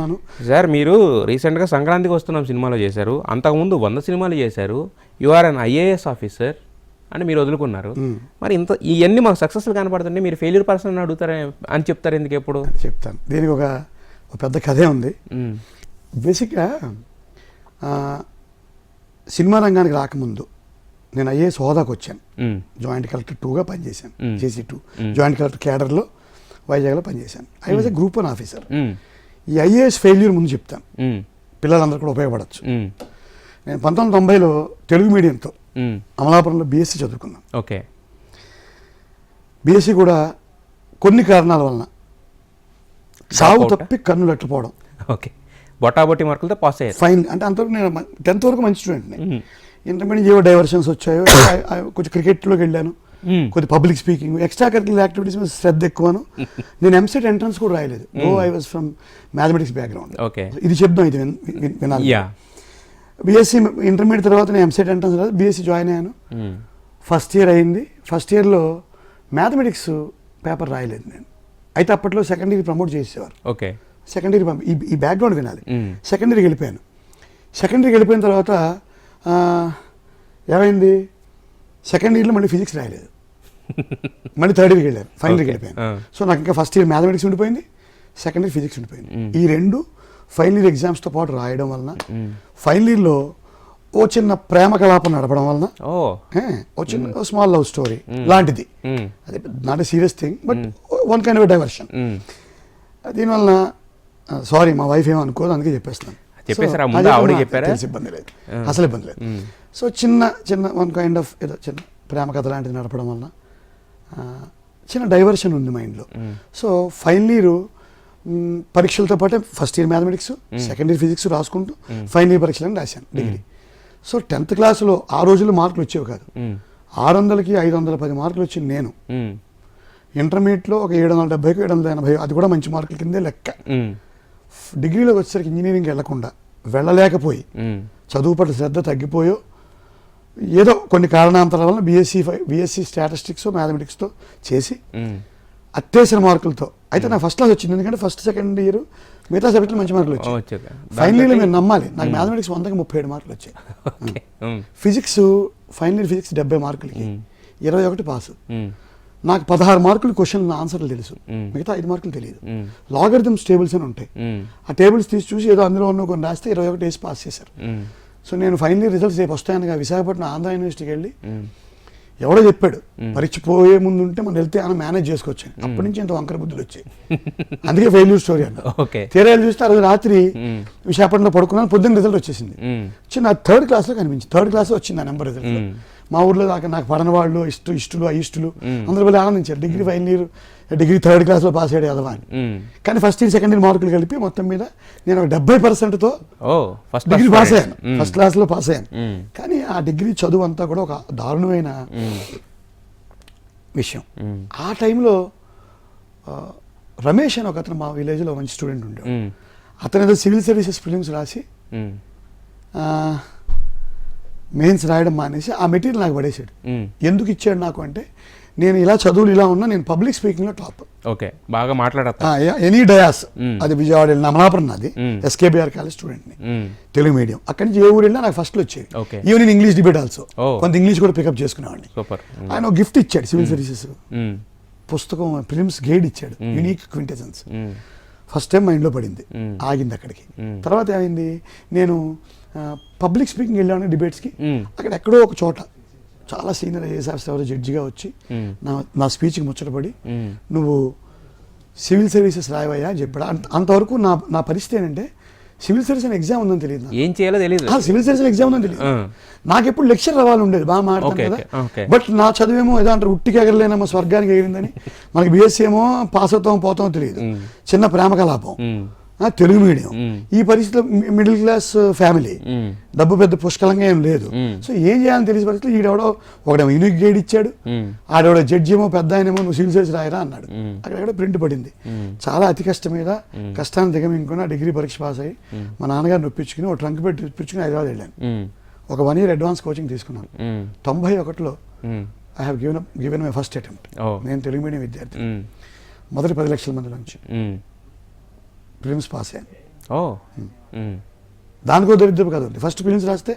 చేసుకున్నాను. సార్ మీరు రీసెంట్గా సంక్రాంతికి వస్తున్నాం సినిమాలో చేశారు, అంతకుముందు 100 సినిమాలు చేశారు. You are an IAS officer అని మీరు వదులుకున్నారు. మరి ఇంత ఇవన్నీ మాకు సక్సెస్ఫుల్ కనపడుతుంటే మీరు ఫెయిల్యూర్ పర్సన్ అని అడుగుతారే అని చెప్తారు ఎందుకు? ఎప్పుడు చెప్తాను. దీనికి ఒక పెద్ద కథే ఉంది. బేసిక్గా సినిమా రంగానికి రాకముందు నేను IAS హోదాకు వచ్చాను. జాయింట్ కలెక్టర్ 2గా పనిచేశాను. JC 2 జాయింట్ కలెక్టర్ క్యాడర్లో వైజాగ్లో పనిచేశాను. I was a group 1 officer. ఈ IAS ఫెయిల్యూర్ ముందు చెప్తాను, పిల్లలందరూ కూడా ఉపయోగపడచ్చు. నేను 1990లో తెలుగు మీడియంతో అమలాపురంలో BSc చదువుకున్నాను. ఓకే. BSc కూడా కొన్ని కారణాల వలన సాగు తప్పి కన్నులు అట్టుపోవడం. ఓకే. బొటాబొట్టి మార్కులతో పాస్ అయ్యారు. ఫైన్ అంటే అంతవరకు నేను 10th వరకు మంచి స్టూడెంట్ని. ఇంటర్మీడియట్ ఏవో డైవర్షన్స్ వచ్చాయో, కొంచెం క్రికెట్లోకి వెళ్ళాను, కొద్ది public speaking, extra curricular activities మీద శ్రద్ధ ఎక్కువను. నేను MCET ఎంట్రన్స్ కూడా రాయలేదు. I was from mathematics background. ఇది చెప్దాం, ఇది వినాలి. BSc ఇంటర్మీడియట్ తర్వాత నేను MCET ఎంట్రన్స్ రాదు, BSc జాయిన్ అయ్యాను. ఫస్ట్ ఇయర్ అయింది. ఫస్ట్ ఇయర్లో మ్యాథమెటిక్స్ పేపర్ రాయలేదు నేను. అయితే అప్పట్లో సెకండ్ ఇయర్ ప్రమోట్ చేసేవారు. ఓకే. సెకండ్ ఇయర్ ఈ బ్యాక్గ్రౌండ్ వినాలి. సెకండ్ ఇయర్కి వెళ్ళిపోయాను. సెకండ్ ఇయర్కి వెళ్ళిపోయిన తర్వాత ఏమైంది, సెకండ్ ఇయర్లో మళ్ళీ ఫిజిక్స్ రాయలేదు. మళ్ళీ థర్డ్ ఇయర్కి వెళ్ళాను, ఫైనల్ ఇయర్కి వెళ్ళిపోయాను. సో నాకు ఇంకా ఫస్ట్ ఇయర్ మ్యాథమెటిక్స్ ఉండిపోయింది, సెకండ్ ఇయర్ ఫిజిక్స్ ఉండిపోయింది. ఈ రెండు ఫైనల్ ఇయర్ ఎగ్జామ్స్తో పాటు రాయడం వలన ఫైనల్ ఇయర్లో ఓ చిన్న ప్రేమ కలాపం నడపడం వలన ఓ చిన్న స్మాల్ లవ్ స్టోరీ లాంటిది, అది not a serious thing but one kind of diversion. దీనివలన సారీ మా వైఫ్ ఏమనుకోదు, అందుకే చెప్పేస్తాను. ఇబ్బంది లేదు, అసలు ఇబ్బంది లేదు. సో చిన్న వన్ కైండ్ ఆఫ్ ఏదో చిన్న ప్రేమ కథ లాంటిది నడపడం వలన చిన్న డైవర్షన్ ఉంది మైండ్లో. సో ఫైనల్ ఇయర్ పరీక్షలతో పాటే first year mathematics, second year physics రాసుకుంటూ ఫైనల్ ఇయర్ పరీక్షలను రాశాను డిగ్రీ. సో 10th క్లాస్లో ఆ రోజుల్లో మార్కులు వచ్చేవి కాదు. 600కి 510 మార్కులు వచ్చింది నేను. ఇంటర్మీడియట్లో ఒక 770కి 780, అది కూడా మంచి మార్కుల కిందే లెక్క. డిగ్రీలోకి వచ్చేసరికి ఇంజనీరింగ్ వెళ్ళలేకపోయి చదువు పట్ల శ్రద్ధ తగ్గిపోయో ఏదో కొన్ని కారణాంతరాల వల్ల BSc స్టాటిస్టిక్స్ మ్యాథమెటిక్స్తో చేసి అత్యవసర మార్కులతో, అయితే నాకు ఫస్ట్ క్లాస్ వచ్చింది. ఎందుకంటే ఫస్ట్ సెకండ్ ఇయర్ మిగతా సబ్జెక్టులు మంచి మార్కులు వచ్చాయి. ఫైనల్ ఇయర్లో మీరు నమ్మాలి, నాకు మ్యాథమెటిక్స్ 100కి 37 మార్కులు వచ్చాయి. ఫిజిక్స్ ఫైనల్ ఇయర్ ఫిజిక్స్ 70 మార్కులకి 21 పాస్. నాకు 16 మార్కులు క్వశ్చన్ ఆన్సర్లు తెలుసు, మిగతా 5 మార్కులు తెలియదు. లాగరిథమ్స్ టేబుల్స్ అని ఉంటాయి, ఆ టేబుల్స్ తీసి చూసి ఏదో అందులో ఉన్న కొన్ని రాస్తే 21 వేసి పాస్ చేశారు. సో నేను ఫైనల్ ఇయర్ రిజల్ట్స్ రేపు వస్తాయనగా విశాఖపట్నం ఆంధ్ర యూనివర్సిటీకి వెళ్ళి ఎవడో చెప్పాడు పరీక్ష పోయే ముందు ఉంటే మనం వెళ్తే ఆయన మేనేజ్ చేసుకోవచ్చు. అప్పటి నుంచి ఇంత వంకర బుద్ధులు వచ్చాయి, అందుకే ఫెయిల్యూర్ స్టోరీ అన్న. తీరాలు చూస్తే ఆ రోజు రాత్రి విశాఖపట్నంలో పడుకున్నాను, పొద్దున్న రిజల్ట్ వచ్చేసింది. నా 3rd క్లాస్లో కనిపించింది, 3rd క్లాస్లో వచ్చింది ఆ నెంబర్ రిజల్ట్. మా ఊర్లో దాకా నాకు పడని వాళ్ళు ఇష్టులు అయిష్టులు అందరూ వెళ్ళి ఆనందించారు. Degree final year, degree 3rd క్లాస్లో పాస్ అయ్యాడు అదవా అని. కానీ ఫస్ట్ ఇయర్ సెకండ్ ఇయర్ మార్కులు కలిపి మొత్తం మీద నేను ఒక 70%తో డిగ్రీ పాస్ అయ్యాను, ఫస్ట్ క్లాస్లో పాస్ అయ్యాను. కానీ ఆ డిగ్రీ చదువు అంతా కూడా ఒక దారుణమైన విషయం. ఆ టైంలో రమేష్ అని ఒక అతను మా విలేజ్లో మంచి స్టూడెంట్ ఉండేవాడు. అతను ఏదో సివిల్ సర్వీసెస్ ఫిలిమ్స్ రాసి మెయిన్స్ రాయడం మానేసి ఆ మెటీరియల్ నాకు పడేసాడు. ఎందుకు ఇచ్చాడు నాకు అంటే, నేను ఇలా చదువులు ఇలా ఉన్నా, నేను పబ్లిక్ స్పీకింగ్లో టాప్. ఓకే, బాగా మాట్లాడతా. ఎనీ డయాస్, అది విజయవాడ అమలాపురం, నాది SKBR కాలేజ్ స్టూడెంట్ని, తెలుగు మీడియం. అక్కడి నుంచి ఏ ఊరు వెళ్ళినా నాకు ఫస్ట్లో వచ్చేది. Even in English debate also, కొంత ఇంగ్లీష్ కూడా పికప్ చేసుకునేవాడిని. ఆయన గిఫ్ట్ ఇచ్చాడు, సివిల్ సర్వీసెస్ పుస్తకం ప్రిలిమ్స్ గైడ్ ఇచ్చాడు, యూనిక్ క్వింటెసెన్స్. ఫస్ట్ టైం మైండ్లో పడింది, ఆగింది అక్కడికి. తర్వాత ఏమైంది, నేను పబ్లిక్ స్పీకింగ్ వెళ్ళాను డిబేట్స్కి. అక్కడ ఎక్కడో ఒక చోట చాలా సీనియర్ IAS ఆఫీసర్ ఎవరో జడ్జిగా వచ్చి నా స్పీచ్కి ముచ్చటపడి, నువ్వు సివిల్ సర్వీసెస్ రాయవయ్యా అని చెప్పాడు. అంతవరకు నా పరిస్థితి ఏంటంటే, సివిల్ సర్వీస్ అని ఎగ్జామ్ ఉందని తెలియదు, ఏం చేయాలో తెలియదు. సివిల్ సర్వీస్ ఎగ్జామ్ ఉందని తెలియదు. నాకు ఎప్పుడు లెక్చర్ రావాలి ఉండేది, బాగా మాట్లాడతాను కదా. బట్ నా చదువేమో ఏదో అంటారు ఉట్టికి ఎగరలేనమ్మా స్వర్గానికి ఎగిరిందని. మనకి BSc ఏమో పాస్ అవుతామో పోతామో తెలియదు, చిన్న ప్రేమ కలాపం, తెలుగు మీడియం. ఈ పరిస్థితిలో మిడిల్ క్లాస్ ఫ్యామిలీ, డబ్బు పెద్ద పుష్కలంగా ఏం లేదు. సో ఏం చేయాలని తెలిసిన పరిస్థితులు ఈడెవడో ఒకడేమో యూనిక్ గైడ్ ఇచ్చాడు, ఆడెవడో జడ్జి ఏమో పెద్ద ఆయనేమో నువ్వు సివిల్ సర్వీస్ రాయరా అన్నాడు. అక్కడెక్కడ ప్రింట్ పడింది. చాలా అతి కష్టం మీద కష్టాన్ని దిగమింగుకుని ఆ డిగ్రీ పరీక్ష పాస్ అయ్యి మా నాన్నగారిని ఒప్పించుకుని ఒక ట్రంక్ పెట్టి ఒప్పించుకుని హైదరాబాద్ వెళ్ళాను. ఒక 1 year అడ్వాన్స్ కోచింగ్ తీసుకున్నాను. 91లో I have given my first attempt. నేను తెలుగు మీడియం విద్యార్థి, మొదటి 10 లక్షల మంది నుంచి ప్రిలిమ్స్ పాస్ అయ్యాను. ఓ దానికో దరిద్రపు కథ ఉంది. ఫస్ట్ ప్రిలిమ్స్ రాస్తే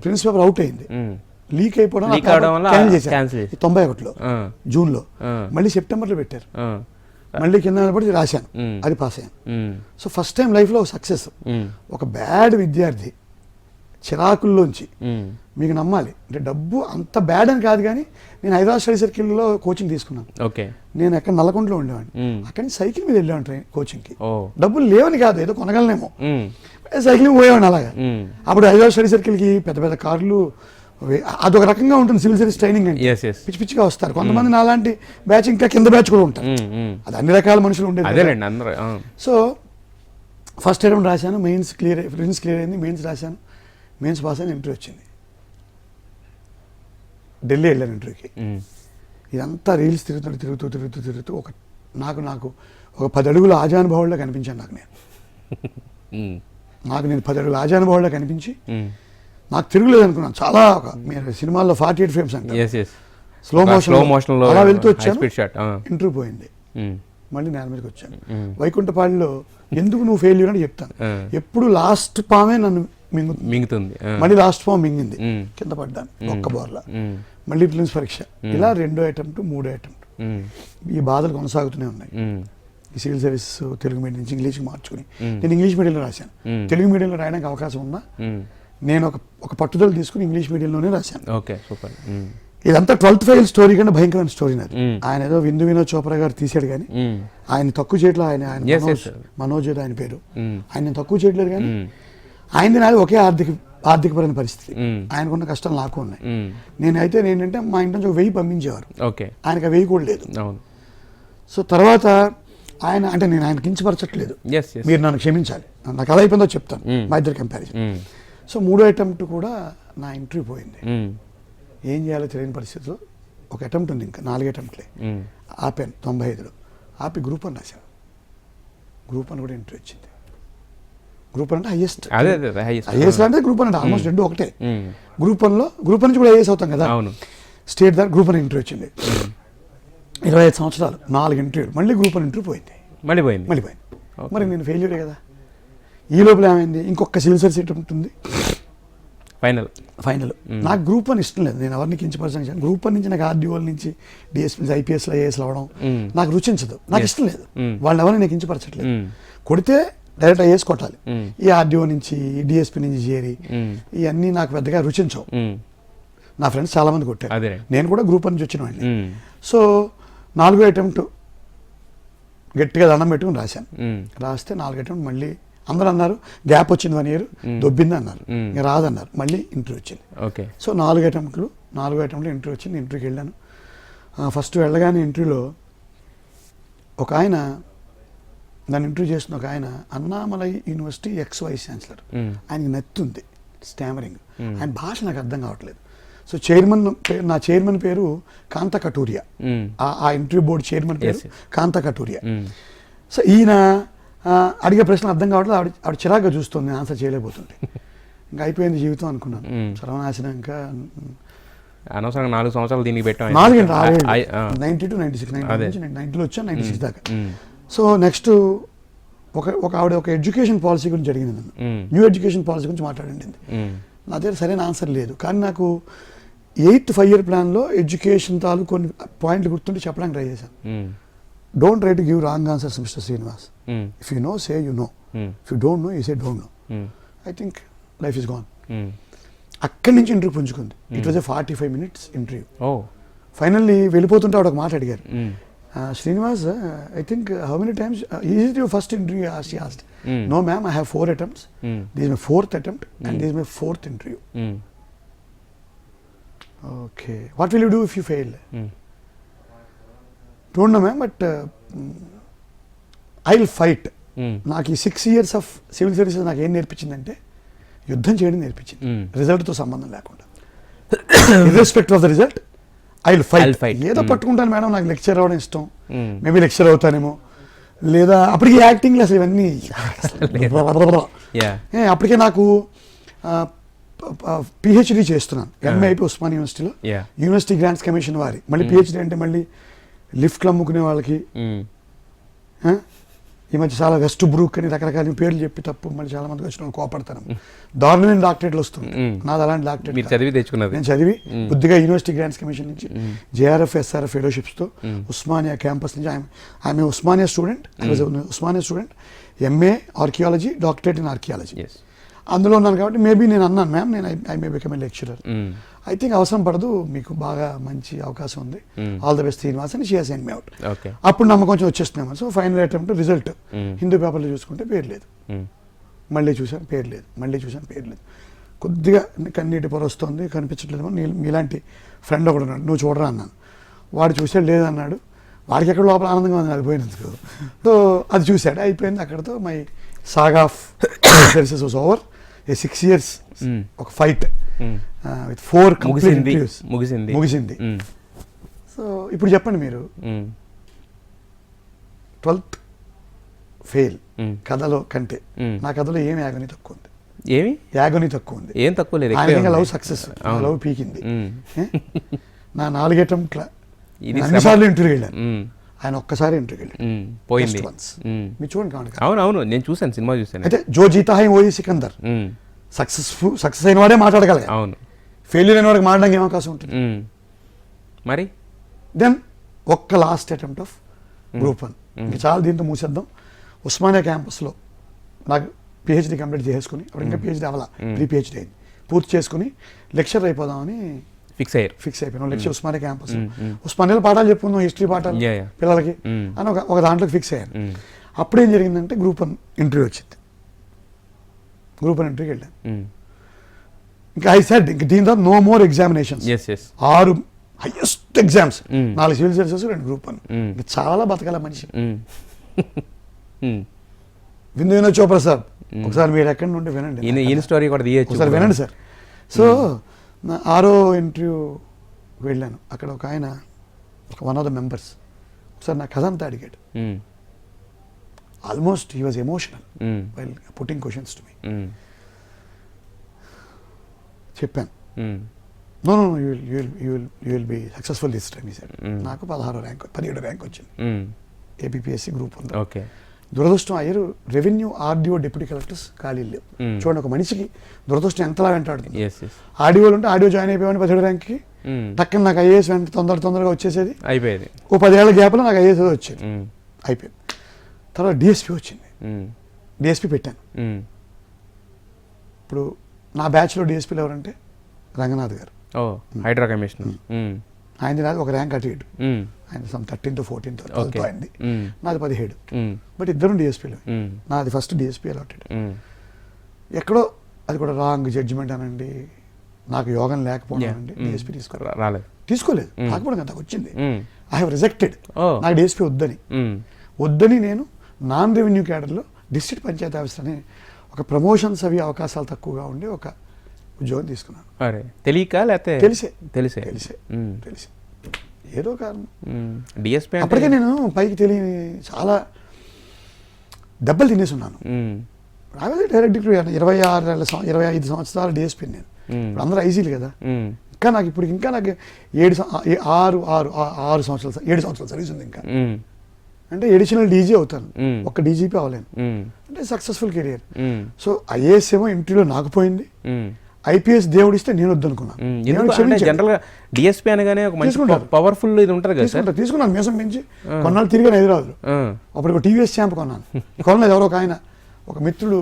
ప్రిలిమ్స్ పేపర్ అవుట్ అయింది, లీక్ అయిపోవడం Leak అవడం వల్ల cancel చేశారు. 91లో జూన్లో. మళ్ళీ సెప్టెంబర్లో పెట్టారు, మళ్ళీ కింద నిలబడి రాశాను, అది పాస్ అయ్యాను. సో ఫస్ట్ టైం లైఫ్లో సక్సెస్. ఒక బ్యాడ్ విద్యార్థి చిరాకుల్లోంచి, మీకు నమ్మాలి అంటే డబ్బు అంత బ్యాడ్ అని కాదు, కానీ నేను హైదరాబాద్ స్టడీ సర్కిల్లో కోచింగ్ తీసుకున్నాను. ఓకే. నేను ఎక్కడ నల్లకొండలో ఉండేవాడిని, అక్కడి నుంచి సైకిల్ మీద వెళ్ళేవాడిని ట్రైన్ కోచింగ్కి. డబ్బులు లేవని కాదు, ఏదో కొనగలనేమో, సైకిల్ పోయేవాడిని అలాగా. అప్పుడు హైదరాబాద్ స్టడీ సర్కిల్కి పెద్ద పెద్ద కార్లు, అదొక రకంగా ఉంటుంది సివిల్ సర్వీస్ ట్రైనింగ్ అంటే. పిచ్చి పిచ్చిగా వస్తారు కొంతమంది, నాలాంటి బ్యాచ్ ఇంకా కింద బ్యాచ్ కూడా ఉంటారు, అది అన్ని రకాల మనుషులు ఉండేది. సో ఫస్ట్ అటెంప్ట్ రాశాను, మెయిన్స్ క్లియర్ అయింది, మెయిన్స్ రాశాను, మెయిన్స్ పాస్ అయిన ఇంటర్వ్యూ వచ్చింది. ఢిల్లీ వెళ్ళాను ఇంటర్వ్యూకి. ఇదంతా రీల్స్ తిరుగుతూ ఒక నాకు ఒక 10 అడుగుల ఆజానుభావుల్లో కనిపించాను. నేను 10 అడుగుల ఆజానుభావుల్లో కనిపించి నాకు తిరుగులేదు అనుకున్నాను. చాలా మీరు సినిమాల్లో 48 ఫ్రేమ్స్ అంటే స్లో మోషన్ అలా వెళ్తూ వచ్చాను. ఇంటర్వ్యూ పోయింది, మళ్ళీ నేల మీదకి వచ్చాను. వైకుంఠపాడిలో ఎందుకు నువ్వు ఫెయిల్యూర్ అని చెప్తాను. ఎప్పుడు లాస్ట్ పామే నన్ను మింగుతుంది, మళ్ళీ లాస్ట్ పాము మింగింది, కింద పడ్డాను ఒక్క బోర్లా. మళ్ళీ ప్రిలిమ్స్ పరీక్ష, ఇలా 2వ అటెంప్ట్ 3వ అటెంప్ట్. ఈ బాధలు కొనసాగుతూనే ఉన్నాయి. ఈ సివిల్ సర్వీస్ తెలుగు మీడియం నుంచి ఇంగ్లీష్కి మార్చుకుని, నేను ఇంగ్లీష్ మీడియంలో రాశాను. తెలుగు మీడియంలో రాయడానికి అవకాశం ఉన్నా నేను ఒక పట్టుదల తీసుకుని ఇంగ్లీష్ మీడియంలోనే రాశాను. Okay, super. ఇదంతా 12th ఫెయిల్ స్టోరీ కంటే భయంకరమైన స్టోరీ నాది. ఆయన ఏదో వినోద్ చోప్రా గారు తీసాడు, కానీ ఆయన తక్కువ చేయట్లేదు. ఆయన మనోజ్ ఆయన పేరు, ఆయన తక్కువ చేయట్లేదు, కానీ ఆయనది నాది ఒకే ఆర్థికపరమైన పరిస్థితి. ఆయనకున్న కష్టాలు నాకు ఉన్నాయి. నేనైతే ఏంటంటే మా ఇంటి నుంచి 1000 పంపించేవారు, ఆయనకు 1000 కూడా లేదు. సో తర్వాత ఆయన అంటే నేను ఆయన కించపరచట్లేదు, మీరు నన్ను క్షమించాలి, నాకు ఎలా అయిపోయిందో చెప్తాను, మా ఇద్దరు కంపారిజన్. సో 3వ అటెంప్ట్ కూడా నా ఇంటర్వ్యూ పోయింది. ఏం చేయాలో తెలియని పరిస్థితిలో ఒక అటెంప్ట్ ఉంది, ఇంకా 4 అటెంప్ట్లే ఆపాను. 95లో ఆపి గ్రూప్ 1 రాశాను. గ్రూప్ 1 కూడా ఇంటర్వ్యూ వచ్చింది. గ్రూప్ 1 అంటే హైయెస్ట్ అంటే గ్రూప్ 1 అంటే ఆల్మోస్ట్ 2 ఒకటే. గ్రూప్ 1 నుంచి కూడా ఐఏఎస్ అవుతాం కదా, స్టేట్ దాకా గ్రూప్ 1 ఇంటర్వ్యూ వచ్చింది. 25 సంవత్సరాలు 4 ఇంటర్వ్యూలు, మళ్ళీ గ్రూప్ 1 ఇంటర్వ్యూ మళ్ళీ పోయింది. మరి నేను ఫెయిల్యూరే కదా. ఈ లోపల ఏమైంది, ఇంకొక సివిల్ సర్వీస్ అటెంప్ట్ ఉంది, ఫైనల్. నాకు గ్రూప్ 1 ఇష్టం లేదు, నేను ఎవరిని కించపరచాను. గ్రూప్ 1 నుంచి నాకు ఆర్డీఓల నుంచి డిఎస్పీ ఐపీఎస్లో ఐఏఎస్లో అవడం నాకు రుచించదు, నాకు ఇష్టం లేదు. వాళ్ళని ఎవరిని నేను కించపరచట్లేదు. కొడితే డైరెక్ట్ ఐఏఎస్ కొట్టాలి. ఈ ఆర్డీఓ నుంచి డిఎస్పీ నుంచి చేరి ఇవన్నీ నాకు పెద్దగా రుచించవు. నా ఫ్రెండ్స్ చాలా మంది కొట్టారు, నేను కూడా గ్రూప్ 1 నుంచి వచ్చిన వాడిని. సో 4వ అటెంప్ట్ గట్టిగా దండం పెట్టుకుని రాశాను. రాస్తే 4 అటెంప్ట్ మళ్ళీ అందరూ అన్నారు గ్యాప్ వచ్చింది 1 year, దొబ్బింది అన్నారు, ఇంకా రాదన్నారు. మళ్ళీ ఇంటర్వ్యూ వచ్చింది. సో 4 అటెంప్ట్లు ఇంటర్వ్యూ వచ్చింది. ఇంటర్వ్యూకి వెళ్ళాను. ఫస్ట్ వెళ్ళగానే ఇంటర్వ్యూలో ఒక ఆయన నన్ను ఇంటర్వ్యూ చేస్తున్న ఒక ఆయన అన్నామలై యూనివర్సిటీ ex-వైస్ ఛాన్సలర్. ఆయనకి నత్తుంది, స్టామరింగ్, ఆయన భాష నాకు అర్థం కావట్లేదు. సో నా చైర్మన్ పేరు కాంత కటూరియా, ఆ ఇంటర్వ్యూ బోర్డు చైర్మన్ పేరు కాంత కటూరియా. సో ఈయన అడిగే ప్రశ్న అర్థం కావట్లేదు. ఆవిడ చిరాగ్గా చూస్తుంది, నేను ఆన్సర్ చేయలేకపోతుంది. ఇంకా అయిపోయింది జీవితం అనుకున్నాను, సర్వనాశనం. ఇంకా అనవసరంగా 4 సంవత్సరాలు దీనికి పెట్టాను. 90 to 96, 90లో వచ్చాను, 96 దాకా. సో నెక్స్ట్ ఒక ఆవిడ ఒక ఎడ్యుకేషన్ పాలసీ గురించి అడిగింది నన్ను, న్యూ ఎడ్యుకేషన్ పాలసీ గురించి మాట్లాడింది. నా దగ్గర సరైన ఆన్సర్ లేదు, కానీ నాకు 8th 5-year ప్లాన్లో ఎడ్యుకేషన్ తాలూ కొన్ని పాయింట్లు గుర్తుంటే చెప్పడానికి ట్రై చేశాను. Don't try to give wrong answers mister Srinivas. If you know say you know, if you don't know you say don't know. I think life is gone. అక్కడి నుంచి ఇంటర్వ్యూ పుంజుకుంది. It was a 45 minutes interview. Finally వెళ్ళిపోతుంటే ఆవిడ ఒక మాట అడిగారు, Srinivas, I think how many times is it your first interview? She asked. No ma'am, I have 4 attempts. This is my 4th attempt and this is my 4th interview. Okay, what will you do if you fail? Don't know ma'am, but I'll fight. నాకు ఈ 6 years of civil services నాకు ఏం నేర్పించిందంటే యుద్ధం చేయడం నేర్పించింది, రిజల్ట్తో సంబంధం లేకుండా. Irrespective of the result I will fight. ఏదో పట్టుకుంటాను మేడం, నాకు లెక్చర్ అవ్వడం ఇష్టం, మేబీ లెక్చర్ అవుతానేమో, లేదా అప్పటికి యాక్టింగ్ అసలు ఇవన్నీ అప్పటికే నాకు పిహెచ్డి చేస్తున్నాను, ఎంఏఐపి ఉస్మాన్ యూనివర్సిటీలో, యూనివర్సిటీ గ్రాంట్స్ కమిషన్ వారి. మళ్ళీ పిహెచ్డి అంటే మళ్ళీ లిఫ్ట్లు అమ్ముకునే వాళ్ళకి ఈ మధ్య చాలా వెస్ట్ బ్రూక్ అని రకరకాల పేర్లు చెప్పి తప్పు మళ్ళీ చాలా మందికి వచ్చిన వాళ్ళు కోపడతాను. దారుణమైన డాక్టరేట్లు వస్తుంది, నాది అలాంటి డాక్టరేట్ మీరు చదివి తెచ్చుకున్నది. నేను చదివి బుద్ధిగా యూనివర్సిటీ గ్రాంట్స్ కమిషన్ నుంచి జేఆర్ఎఫ్ ఎస్ఆర్ఎఫ్ ఫెలోషిప్స్తో ఉస్మానియా క్యాంపస్ నుంచి I'm Osmania student, Osmania student, MA archaeology, doctorate in archaeology. అందులో ఉన్నాను కాబట్టి మేబీ నేను అన్నాను, మ్యామ్ నేను I may become a lecturer. I think అవసరం పడదు, మీకు బాగా మంచి అవకాశం ఉంది, ఆల్ ద బెస్ట్ శ్రీనివాస్ అని she has send me out. అప్పుడు నమ్మకం కొంచెం వచ్చేస్తున్నాము. So final attempt result Hindu పేపర్లో చూసుకుంటే పేరు లేదు, మళ్ళీ చూసాను పేరు లేదు, మళ్ళీ చూసాను పేరు లేదు. కొద్దిగా కన్నీటి పొర వస్తుంది, కనిపించట్లేదు. మీలాంటి ఫ్రెండ్ ఒకడు ఉన్నాడు, నువ్వు చూడరా అన్నాను. వాడు చూసాడు లేదన్నాడు, వాడికి ఎక్కడ లోపల ఆనందంగా ఉంది అది పోయినందుకు. సో అది చూశాడు, అయిపోయింది అక్కడతో. My saga of services was over. 6 years ఒక ఫైట్ విత్ 4 ముగిసింది. సో ఇప్పుడు చెప్పండి మీరు, 12th ఫెయిల్ కథలో కంటే నా కథలో ఏం యాగని తక్కువ ఉంది, యాగని తక్కువ ఉంది, ఏం తక్కువ లేదు. ఆయన లవ్ సక్సెస్, లవ్ పీకింది. నా 4 అటెంప్ట్ల అన్నిసార్లు ఇంటర్వ్యూ వెళ్ళాను, ఆయన ఒక్కసారి ఇంటర్వ్యూ వెళ్ళాడు, పోయింది. మీరు చూడండి కావాలి. అవును నేను చూసాను, సినిమా చూసాను. అయితే జో జీతా హై ఓయి సికందర్, సక్సెస్ అయిన వాడే మాట్లాడగలగా, అవును, ఫెయిల్యూర్ అయిన వాడికి మాట్లాడడానికి ఏం అవకాశం ఉంటుంది. మరి దెన్ ఒక్క లాస్ట్ అటెంప్ట్ ఆఫ్ గ్రూప్ 1 ఇంకా చాలా, దీంతో మూసేద్దాం. ఉస్మానియా క్యాంపస్లో నాకు పిహెచ్డీ కంప్లీట్ చేసుకుని, అప్పుడు ఇంకా పిహెచ్డీ అవ్వాల, ప్రీపిహెచ్డీ అయింది, పూర్తి చేసుకుని లెక్చర్ అయిపోదామని ఫిక్స్ అయిపోయాను. లెక్చర్ ఉస్మానియా క్యాంపస్, ఉస్మానియాలో పాఠాలు చెప్పుకుందాం, హిస్టరీ పాఠాలు పిల్లలకి అని ఒక దాంట్లోకి ఫిక్స్ అయ్యాను. అప్పుడేం జరిగిందంటే గ్రూప్ 1 ఇంటర్వ్యూ వచ్చింది, గ్రూప్ 1 ఇంటర్వ్యూకి వెళ్ళాను. ఇంకా ఐ సెడ్ ఇంక దీని తర్వాత no more examinations, 6 highest exams, 4 civil services, 2 group 1. ఇంకా చాలా బతకాల మనిషి. విందు చోప్రా సార్, ఒకసారి మీరు ఎక్కడి నుండి వినండి, స్టోరీ కూడా ఒకసారి వినండి సార్. సో నా 6వ ఇంటర్వ్యూ వెళ్ళాను, అక్కడ ఒక ఆయన, వన్ ఆఫ్ ద మెంబర్స్ ఒకసారి నా కథ అంతా అడిగాడు. Almost he was emotional while putting questions to me. చెప్పాను, no no you will be successful this time. నాకు 16వ ర్యాంక్ 17వ ర్యాంక్ వచ్చింది ఏపీఎస్సి గ్రూప్ 1. ఓకే, దురదృష్టం అయ్యారు, రెవెన్యూ ఆర్డీఓ డిప్యూటీ కలెక్టర్స్ ఖాళీ లేవు. చూడండి ఒక మనిషికి దురదృష్టం ఎంతలా వెంటాడుతుంది. ఆర్డీఓలు ఉంటే ఆర్డీఓ జాయిన్ అయిపోయాను 17వ ర్యాంక్కి, టక్కన నాకు ఐఏఎస్ వెంట తొందరగా వచ్చేసేది, అయిపోయేది. ఓ 10 ఏళ్ల గ్యాప్లో నాకు ఐఏఎస్ వచ్చేది, అయిపోయింది. తర్వాత డిఎస్పీ వచ్చింది, డిఎస్పీ పెట్టాను. ఇప్పుడు నా బ్యాచ్లో డిఎస్పీలు ఎవరంటే రంగనాథ్ గారు, హైడ్రా కమిషనర్. ఆయనది నాది ఒక ర్యాంక్ అటు ఇటు, ఆయన 13th 14th అయింది, నాది 17. బట్ ఇద్దరు డిఎస్పీలు, నాది ఫస్ట్ డిఎస్పీ అలాటెడ్. ఎక్కడో అది కూడా రాంగ్ జడ్జిమెంట్ అనండి, నాకు యోగం లేకపోవడం అనండి, డిఎస్పీ తీసుకోలేదు, కాకపోవడం అంత వచ్చింది. ఐ హావ్ రిజెక్టెడ్, నాకు డిఎస్పీ వద్దని నేను నాన్ రెవెన్యూ క్యాడర్లో డిస్ట్రిక్ట్ పంచాయతీ ఆఫీసర్ అనే ఒక ప్రమోషన్స్ అవి అవకాశాలు తక్కువగా ఉండి ఒక ఉద్యోగం తీసుకున్నాను. తెలియక లేకపోతే తెలిసే ఏదో కారణం. డిఎస్పీ అప్పటికే నేను పైకి తెలియని చాలా దెబ్బలు తినేసి ఉన్నాను. డైరెక్ట్ 25 సంవత్సరాలు డిఎస్పీ నేను, ఇప్పుడు అందరూ ఐజీలు కదా. ఇంకా నాకు 7 సంవత్సరాలు సర్వీస్ ఉంది ఇంకా. అంటే ఎడిషనల్ డీజీ అవుతాను, ఒక్క డీజీపీ అవ్వలేను, అంటే సక్సెస్ఫుల్ కెరియర్. సో ఐఏఎస్ ఏమో ఇంటర్వ్యూలో నాకు పోయింది, ఐపీఎస్ దేవుడు ఇస్తే నేను వద్దనుకున్నాను. జనరల్ గా డిఎస్పీ అనగానే ఒక మంచి పవర్ఫుల్ ఇది ఉంటుంది కదా, తీసుకున్నాను. మీసం పెంచి కొన్నాళ్ళు తిరిగాను హైదరాబాద్లో. అప్పుడు ఒక టీవీఎస్ ఛాంప్ కొన్నాను, కొనలేదు, ఎవరో ఒక ఆయన ఒక మిత్రుడు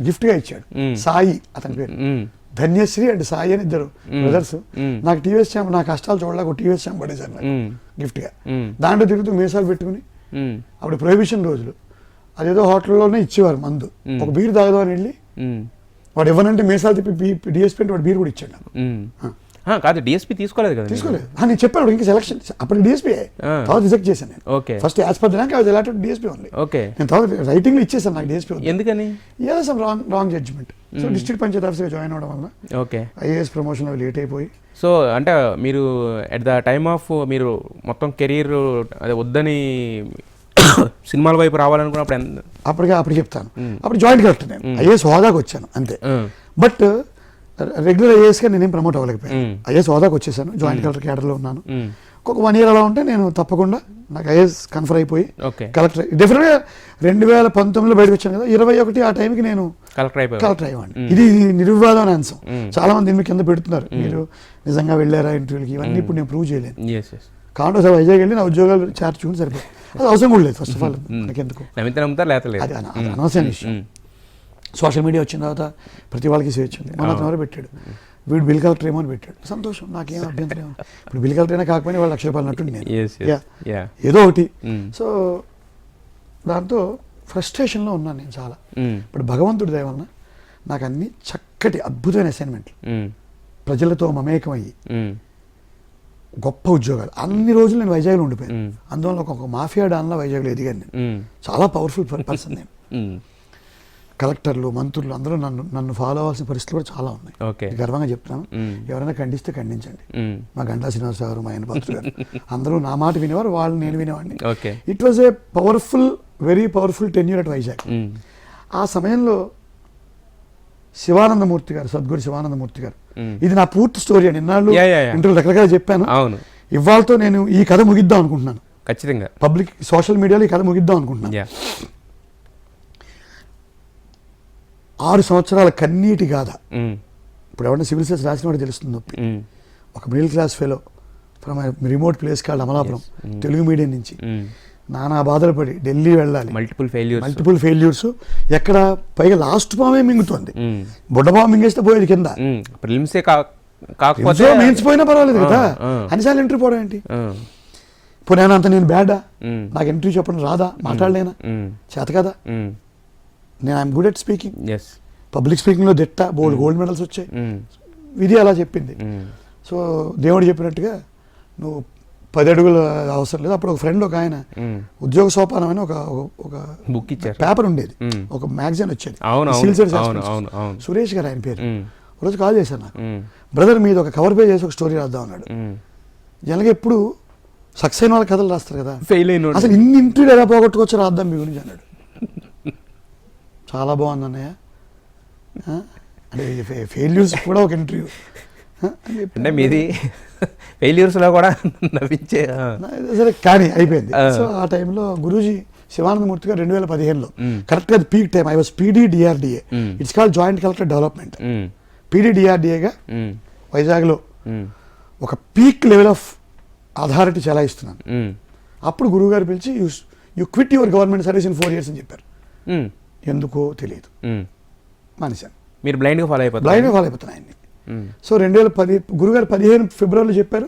గిఫ్ట్ గా ఇచ్చాడు, సాయి అతని పేరు, ధన్యశ్రీ అండ్ సాయి అని ఇద్దరు బ్రదర్స్. నాకు టీవీఎస్ ఛాంప్, నా కష్టాలు చూడలేక టీవీఎస్ ఛాంప్ పడేశారు నాకు గిఫ్ట్ గా. దాంట్లో తిరుగుతూ మీసాలు పెట్టుకుని, అప్పుడు ప్రొహిబిషన్ రోజులు, అదేదో హోటల్లోనే ఇచ్చేవారు మందు, ఒక బీర్ తాగదామని వెళ్ళి వాడు ఇవ్వనంటే మీసాలు తిప్పి డిఎస్పీ అంటే వాడు బీర్ కూడా ఇచ్చాడు నాకు. కాదు డిఎస్పీ తీసుకోలేదు కదా, తీసుకోలేదు. నేను చెప్పాను ఇంకా సెలక్షన్, అప్పుడు డిఎస్పీ తర్వాత రిజెక్ట్ చేశాను నేను. First as per the rank I was allotted DSP only. నేను తర్వాత రైటింగ్ లో ఇచ్చేసాను నాకు డిఎస్పీ. ఎందుకని? ఏదో some wrong judgement. So district panchayat ఆఫీసర్గా జాయిన్ అవడం వల్ల ఐఏఎస్ ప్రమోషన్ అవి లేట్ అయిపోయి. సో అంటే మీరు అట్ ద టైమ్ ఆఫ్ మీరు మొత్తం కెరీర్ అదే వద్దని సినిమాల వైపు రావాలనుకున్నప్పుడు అప్పుడు చెప్తాను. అప్పుడు జాయింట్ కలెక్టర్ నేను ఐఏఎస్ హోదాకి వచ్చాను అంతే. బట్ రెగ్యులర్ ఐఏఎస్గా నేనేం ప్రమోట్ అవ్వలేకపోయాను. ఐఏఎస్ హోదాకి వచ్చేసాను, జాయింట్ కలెక్టర్ క్యాడర్లో ఉన్నాను. ఒక 1 year అలా ఉంటే నేను తప్పకుండా నాకు ఐఏఎస్ కన్ఫర్ అయిపోయి ఓకే కలెక్టర్ డెఫినెట్గా 2019లో బయటకు వచ్చాను కదా, 21 ఆ టైంకి నేను కలెక్టర్ అయ్యేవాడిని. ఇది నిర్వివాదమైన అంశం. చాలా మంది దీని కింద పెడుతున్నారు, మీరు నిజంగా వెళ్ళారా ఇంటర్వ్యూకి, ఇవన్నీ ఇప్పుడు నేను ప్రూవ్ చేయలేను. కాబట్టి ఒకసారి వైజాగ్ వెళ్ళి నా ఉద్యోగాలు చేర్చుకుని సరిపోయి, అది అవసరం కూడా లేదు. ఫస్ట్ ఆఫ్ ఆల్ మనకెందుకు, అది అనవసరం విషయం. సోషల్ మీడియా వచ్చిన తర్వాత ప్రతి వాళ్ళకి స్వేచ్ఛ ఉంది. మన అతను ఎవరు పెట్టాడు, వీడు బిల్ కలెక్టర్ ఏమో అని పెట్టాడు, సంతోషం, నాకేం అభ్యంతరం ఏమో. ఇప్పుడు బిల్ కలెక్టర్ అయినా కాకపోయినా వాళ్ళు ₹1,00,000 అన్నట్టు నేను ఏదో ఒకటి. సో దాంతో ఫ్రస్ట్రేషన్లో ఉన్నాను నేను చాలా. ఇప్పుడు భగవంతుడి దయ వలన నాకు అన్ని చక్కటి అద్భుతమైన అసైన్మెంట్లు, ప్రజలతో మమేకమయ్యి గొప్ప ఉద్యోగాలు. అన్ని రోజులు నేను వైజాగ్లో ఉండిపోయాను. అందువల్ల ఒక మాఫియా డాన్లా వైజాగ్లో ఎదిగాను నేను. చాలా పవర్ఫుల్ పర్సన్ నేను. కలెక్టర్లు, మంత్రులు అందరూ నన్ను ఫాలో అవ్వాల్సిన పరిస్థితులు కూడా చాలా ఉన్నాయి. గర్వంగా చెప్తున్నాను. ఎవరైనా ఖండిస్తే ఖండించండి. మా గంటా శ్రీనివాసరావు గారు, మా యనపాత్ర గారు అందరూ నా మాట వినేవారు, వాళ్ళు నేను వినేవాడిని. It was a powerful, very powerful tenure at Vizag. ఆ సమయంలో శివానందమూర్తి గారు, సద్గురు శివానందమూర్తి గారు, ఇది నా పూర్తి స్టోరీ అండి. ఇన్నాళ్ళు ఇంటర్వ్యూ రకరకాల చెప్పాను. ఇవాళతో నేను ఈ కథ ముగిద్దాం అనుకుంటున్నాను. ఖచ్చితంగా పబ్లిక్ సోషల్ మీడియాలో ఈ కథ ముగిద్దాం అనుకుంటున్నాను. 6 సంవత్సరాల కన్నీటి గాథ. ఇప్పుడు ఎవరైనా సివిల్ సర్వీస్ రాసిన వాడు తెలుస్తుంది నొప్పి. ఒక middle class fellow from remote place called Amalapuram, Telugu medium నుంచి నానా బాధలు పడి ఢిల్లీ వెళ్ళాలి. Multiple failures. ఎక్కడ పైగా లాస్ట్ పామే మింగుతుంది, బుడ్డపాము మింగేస్తే పోయేది కింద. మించిపోయినా పర్వాలేదు కదా, అన్నిసార్లు ఎంట్రీ పోవడం ఏంటి? ఇప్పుడు నేను బ్యాడా, నాకు ఎంట్రీ చెప్పడం రాదా, మాట్లాడలేనా, చేత కదా. నేను I'm good at speaking. Public స్పీకింగ్లో దిట్ట, గోల్డ్ మెడల్స్ వచ్చాయి. విధి అలా చెప్పింది. సో దేవుడు చెప్పినట్టుగా నువ్వు 10 అడుగులు అవసరం లేదు. అప్పుడు ఒక ఫ్రెండ్, ఒక ఆయన ఉద్యోగ సోపానం అని ఒక బుక్ ఇచ్చారు, పేపర్ ఉండేది, ఒక మ్యాగజైన్ వచ్చేది, సురేష్ గారు ఆయన పేరు. ఒకరోజు కాల్ చేశాను నాకు, బ్రదర్ మీది ఒక కవర్ పేజ్ చేసి ఒక స్టోరీ రాద్దాం అన్నాడు. జనగా ఎప్పుడు సక్సెస్ అయిన వాళ్ళ కథలు రాస్తారు కదా, ఫెయిల్ అయిన అసలు ఇన్ని ఇంటర్వ్యూలు ఎలా పోగొట్టుకోవచ్చు రాద్దాం మీ గురించి అన్నాడు. చాలా బాగుంది అన్నయ్య, అంటే ఫెయిల్యూర్స్ కూడా ఒక ఇంటర్వ్యూ అంటే మీది ఫెయిల్యూర్స్లో కూడా నవ్వించే సరే కానీ అయిపోయింది. సో ఆ టైంలో గురూజీ శివానందమూర్తి గారు 2015లో కరెక్ట్గా peak time, I was PDDRDA, it's called joint collector development. PDDRDAగా వైజాగ్లో ఒక పీక్ లెవెల్ ఆఫ్ అథారిటీ చెలాయిస్తున్నాను. అప్పుడు గురువు గారు పిలిచి you quit your government service in 4 years అని చెప్పారు. ఎందుకో తెలియదు, మానేశాను. మీరు బ్లైండ్గా ఫాలో అయిపోతాను ఆయన్ని. సో 2010 గురుగారు 15 ఫిబ్రవరిలో చెప్పారు.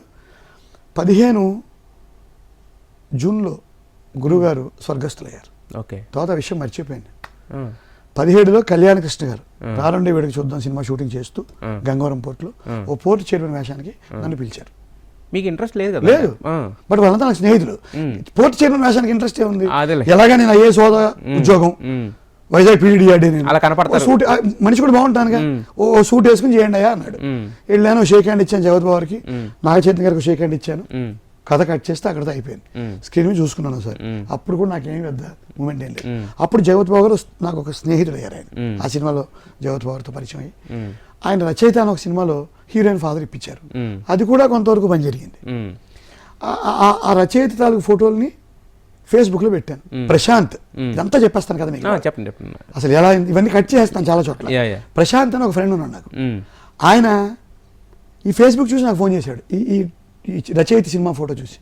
15 జూన్లో గురుగారు స్వర్గస్థులయ్యారు. తర్వాత విషయం మర్చిపోయింది. 17లో కళ్యాణకృష్ణ గారు రారండి వేడికి చూద్దాం సినిమా షూటింగ్ చేస్తూ గంగవరం పోర్టులో ఓ పోర్టు చైర్మన్ వేషానికి నన్ను పిలిచారు. మీకు ఇంట్రెస్ట్ లేదు కదా? లేదు, బట్ వాళ్ళంతా నాకు స్నేహితులు. పోర్టు చైర్మన్ వేషానికి ఇంట్రెస్ట్ ఏముంది? ఎలాగా నేను ఐఏఎస్ హోదా ఉద్యోగం, వైజాగ్ PDDRDA, అలా కనపడతాను, సూట్ మనిషి కూడా బాగుంటానుగా, ఓ సూట్ వేసుకుని చేయండి అయ్యా అన్నాడు. వెళ్ళాను, షేక్ హ్యాండ్ ఇచ్చాను జగత్ బాబుకి, నాగచైతన్య గారికి షేక్ హ్యాండ్ ఇచ్చాను. కథ కట్ చేస్తే అక్కడితో అయిపోయింది. స్క్రీన్ మీద చూసుకున్నాను సార్. అప్పుడు కూడా నాకేమీ పెద్ద మూమెంట్ ఏం లేదు. అప్పుడు జగత్ బాబు గారు నాకు ఒక స్నేహితుడు అయ్యారు. ఆయన ఆ సినిమాలో జగత్ బాబు గారితో పరిచయం అయ్యి ఆయన రచయిత అని ఒక సినిమాలో హీరోయిన్ ఫాదర్ ఇప్పించారు. అది కూడా కొంతవరకు పని జరిగింది. ఆ రచయిత తాలూకు ఫోటోల్ని ఫేస్బుక్లో పెట్టాను. ప్రశాంత్, ఇదంతా చెప్పేస్తాను కదా మీకు, చెప్పండి. అసలు ఎలా ఇవన్నీ కట్ చేస్తాను చాలా చోట్ల. ప్రశాంత్ అని ఒక ఫ్రెండ్ ఉన్నాడు నాకు. ఆయన ఈ ఫేస్బుక్ చూసి నాకు ఫోన్ చేశాడు, ఈ రచయిత సినిమా ఫోటో చూసి.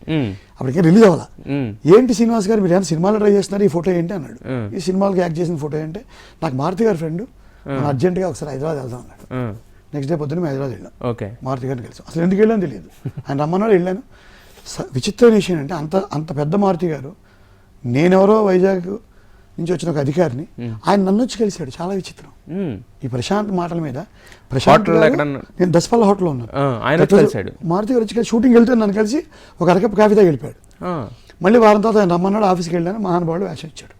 అప్పటికే రిలీజ్ అవ్వాలా. ఏంటి శ్రీనివాస్ గారు మీరు ఏమైనా సినిమాలో ట్రై చేస్తున్నారు, ఈ ఫోటో ఏంటి అన్నాడు. ఈ సినిమాలకు యాక్ట్ చేసిన ఫోటో ఏంటి, నాకు మారుతి గారి ఫ్రెండ్ అర్జెంట్గా ఒకసారి హైదరాబాద్ వెళ్దాం అన్నాడు. నెక్స్ట్ డే పొద్దున్న మేము హైదరాబాద్ వెళ్ళాం, మారుతి గారిని కలిసాం. అసలు ఎందుకు వెళ్ళాను తెలియదు, ఆయన రమ్మన్నాడు, వెళ్ళాను. విచిత్రమైన విషయం అంటే అంత పెద్ద మారుతి గారు, నేనెవరో వైజాగ్ నుంచి వచ్చిన ఒక అధికారిని, ఆయన నన్ను వచ్చి కలిశాడు. చాలా విచిత్రం. ఈ ప్రశాంత్ మాటల మీద, ప్రశాంత్ నేను దసపల్ల హోటల్లో ఉన్నాను, మారుతి గారు వచ్చి షూటింగ్ వెళ్తే నన్ను కలిసి ఒక అరకప్పు కాఫీ తాగి వెళ్ళిపోయాడు. మళ్ళీ వారం తర్వాత ఆయన రమ్మన్నాడు, ఆఫీస్కి వెళ్ళాను. మహానుభావుడు వేషం ఇచ్చాడు,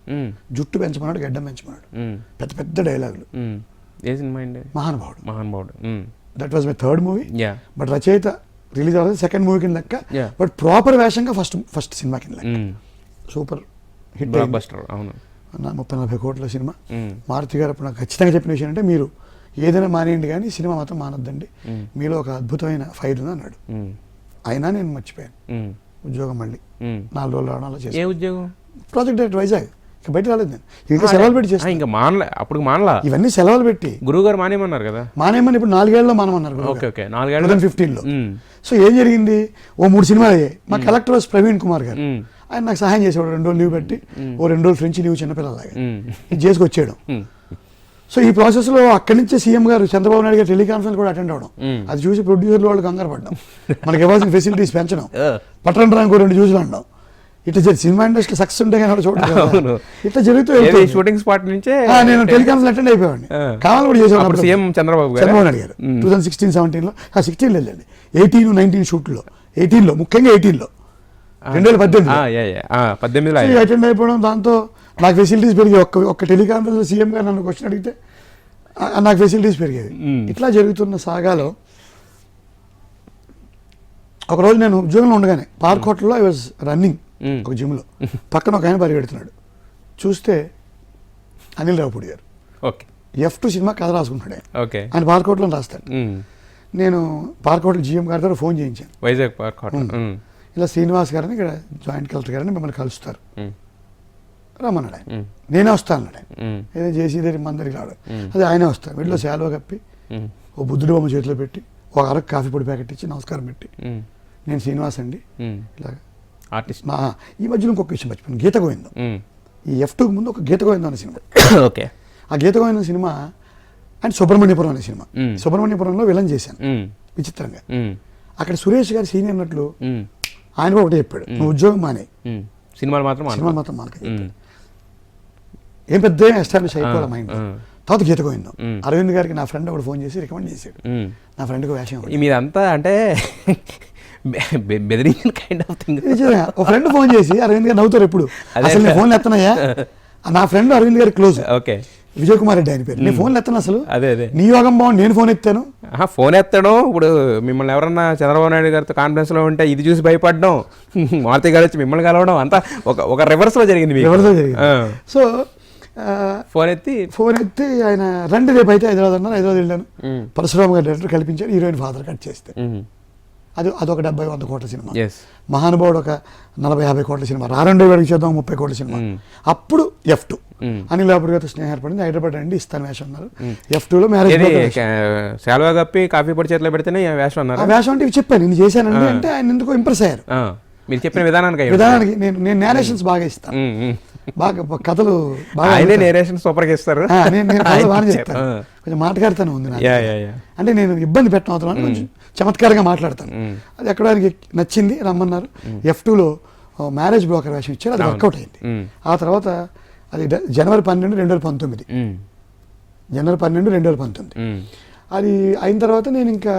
జుట్టు పెంచమన్నాడు, గడ్డం పెంచమన్నాడు, పెద్ద పెద్ద డైలాగులు. మహానుభావుడు. That was my third movie. But రచయిత రిలీజ్ అవ్వలేదు, సెకండ్ మూవీ కింద లెక్క. బట్ ప్రాపర్ వేషంగా ఫస్ట్ సినిమా కింద లెక్క. సూపర్ హిట్, 30-40 కోట్ల సినిమా. మారుతి గారు అప్పుడు నాకు ఖచ్చితంగా చెప్పిన విషయం అంటే, మీరు ఏదైనా మానేయండి కానీ సినిమా మాత్రం మానొద్దండి, మీలో ఒక అద్భుతమైన ఫైర్ ఉంది అన్నాడు. అయినా నేను మర్చిపోయాను. ఉద్యోగం మళ్ళీ ఉమ్. 4 రోజులు రావడం అలా ఏ చేశాను. ఉద్యోగం? Project director Vizag. ఇంకా బయట రాలేదు నేను, ఇంకా సెలవులు పెట్టి చేస్తాను. ఇంకా మానలే, అప్పుడు మానలా. ఇవన్నీ సెలవులు పెట్టి గురువు గారు మానేమన్నారు కదా. మానేమని ఇప్పుడు 4 ఏళ్ళలో మానమన్నారు ఓకే ఓకే, 4 ఏళ్ళు. 2015లో. సో ఏం జరిగింది, ఓ 3 సినిమాలు అయ్యాయి. మా కలెక్టర్ వాస్ ప్రవీణ్ కుమార్ గారు, ఆయన నాకు సహాయం చేసేవాడు. 2 రోజులు లీవ్ పెట్టి ఓ 2 రోజులు ఫ్రెంచ్ లీవ్ చిన్నపిల్లలాగా ఇది చేసుకొచ్చేయడం. సో ఈ ప్రాసెస్లో అక్కడి నుంచే సీఎం గారు చంద్రబాబు నాయుడు గారు టెలికాన్ఫరెన్స్ కూడా అటెండ్ అవ్వడం, అది చూసి ప్రొడ్యూసర్లు వాళ్ళు కంగారు పడ్డాం. మనకి ఇవ్వాల్సిన ఫెసిలిటీస్ పెంచడం, పట్టణ రంగు 2 జ్యూసులు అనడం, ఇట్లా చినిమా ఇండస్ట్రీ సక్సెస్ ఉంటే కానీ చూడండి ఇట్లా జరుగుతూ షూటింగ్ స్పాట్ నుంచే నేను టెలికాన్ఫరెన్స్ అటెండ్ అయిపోయాడిని. కావాలి కూడా చేసేవాడు సీఎం చంద్రబాబు నాయుడు గారు 2016-17లో 16 వెళ్ళండి 18-19 షూట్లో 18లో ముఖ్యంగా 18లో 2018 అటెండ్ అయిపోవడం. దాంతో నాకు ఫెసిలిటీస్ పెరిగాయి. ఒక్క టెలికాన్ఫరెన్స్ సీఎం గారు నన్ను క్వశ్చన్ అడిగితే నాకు ఫెసిలిటీస్ పెరిగేవి. ఇట్లా జరుగుతున్న సాగాలో ఒకరోజు నేను ఉద్యోగంలో ఉండగానే పార్క్ హోటల్లో ఐ వాజ్ రన్నింగ్ ఒక జిమ్లో, పక్కన ఒక ఆయన పరిగెడుతున్నాడు. చూస్తే అనిల్ రావుపూడి గారు F2 సినిమా కథ రాసుకుంటాడు. ఆయన పార్క్ హోటల్లో రాస్తాడు. నేను పార్క్ హోటల్ GM గారితో ఫోన్ చేయించాను, వైజాగ్ పార్క్ హోటల్. ఇలా శ్రీనివాస్ గారని ఇక్కడ జాయింట్ కలెక్టర్ గారని మిమ్మల్ని కలుస్తారు రమ్మన్నాడు. ఆయన నేనే వస్తాను అన్నాడు. ఆయన ఏదో చేసి మన దగ్గరికి రావడం, అది ఆయనే వస్తాను. వీటిలో శాలువా కప్పి ఓ బుద్ధుడి బొమ్మ చేతిలో పెట్టి ఒక అరకు కాఫీ పొడి ప్యాకెట్ ఇచ్చి నమస్కారం పెట్టి, నేను శ్రీనివాస్ అండి ఇలాగ ఆర్టిస్ట్. ఈ మధ్యలో ఇంకొక విషయం మర్చిపోయాను, గీత గోవిందం. ఈ F2కి ముందు ఒక గీత గోవిందం అనే సినిమా. ఓకే, ఆ గీత గోవిందం సినిమా అండ్ సుబ్రహ్మణ్యపురం అనే సినిమా. సుబ్రహ్మణ్యపురంలో విలన్ చేశాను విచిత్రంగా. అక్కడ సురేష్ గారు సీనియర్ అన్నట్లు ఆయన కూడా ఒకటే చెప్పాడు, నువ్వు ఉద్యోగం మానే, సినిమాలు మాత్రం మానక. ఏం పెద్ద ఎస్టాబ్లిష్ అయిపోవాలి మైండ్. తర్వాత గీత గోవిందం అరవింద్ గారికి నా ఫ్రెండ్ ఒకటి ఫోన్ చేసి రికమెండ్ చేశాడు. నా ఫ్రెండ్కి వేషం మీదంతా అంటే బెదిరించిన కైండ్ ఆఫ్ థింగ్. ఒక ఫ్రెండ్ ఫోన్ చేసి అరవింద్ గారు నవ్వుతారు ఎప్పుడు, అసలు నేను ఫోన్లు ఎత్తనయ్యా. నా ఫ్రెండ్ అరవింద్ గారి క్లోజ్, విజయ్ కుమార్ రెడ్డి ఆయన పేరు. నేను ఫోన్లు ఎత్తాను అసలు, నీ యోగం బాగుంది నేను ఫోన్ ఎత్తాను. ఫోన్ ఎత్తడం ఇప్పుడు మిమ్మల్ని ఎవరన్నా చంద్రబాబు నాయుడు గారితో కాన్ఫరెన్స్ లో ఉంటే ఇది చూసి భయపడడం, మారుతి గారు వచ్చి మిమ్మల్ని కలవడం అంతా ఒక రివర్స్ లో జరిగింది. సో ఫోన్ ఎత్తి ఆయన రండి రేపు అయితే హైదరాబాద్ అన్నారు. హైదరాబాద్ వెళ్ళాను. పరశురామ్ గారు డైరెక్టర్ కల్పించారు. హీరోయిన్ ఫాదర్ కట్ చేస్తే అదొక 70-100 కోట్ల సినిమా. మహానుభావుడు ఒక 40-50 కోట్ల సినిమా. రారండే వాడికి చేద్దాం 30 కోట్ల సినిమా. అప్పుడు F2 అనిల్ రావుపూడి గారితో స్నేహం ఏర్పడింది. హైదరాబాద్ అండి ఇస్తాను వేషం అన్నారు. F2లో మ్యారేజ్ శాలువా కప్పి కాఫీ పొడి చేతిలో పెడితేనే వేషం అన్నారు. ఆ వేషం అంటే ఇవి చెప్పాను, నేను చేశానండి అంటే ఆయన ఎందుకో ఇంప్రెస్ అయ్యారు. మీరు చెప్పిన విధానానికి నేను నేరేషన్స్ బాగా ఇస్తాను, బాగా కథలు బాగా నేరేషన్ సూపర్ గా ఇస్తారు. నేను బాగా చెప్తాను, కొంచెం మాట్లాడతాను ఉంది అంటే నేను ఇబ్బంది పెట్టడం అవుతున్నాను, కొంచెం చమత్కారంగా మాట్లాడతాను. అది ఎక్కడ ఆయనకి నచ్చింది, రమ్మన్నారు. F2లో మ్యారేజ్ బ్రోకర్ వేషం ఇచ్చారు, అది వర్కౌట్ అయింది. ఆ తర్వాత అది జనవరి 12, 2019. జనవరి 12, 2019 అది అయిన తర్వాత నేను ఇంకా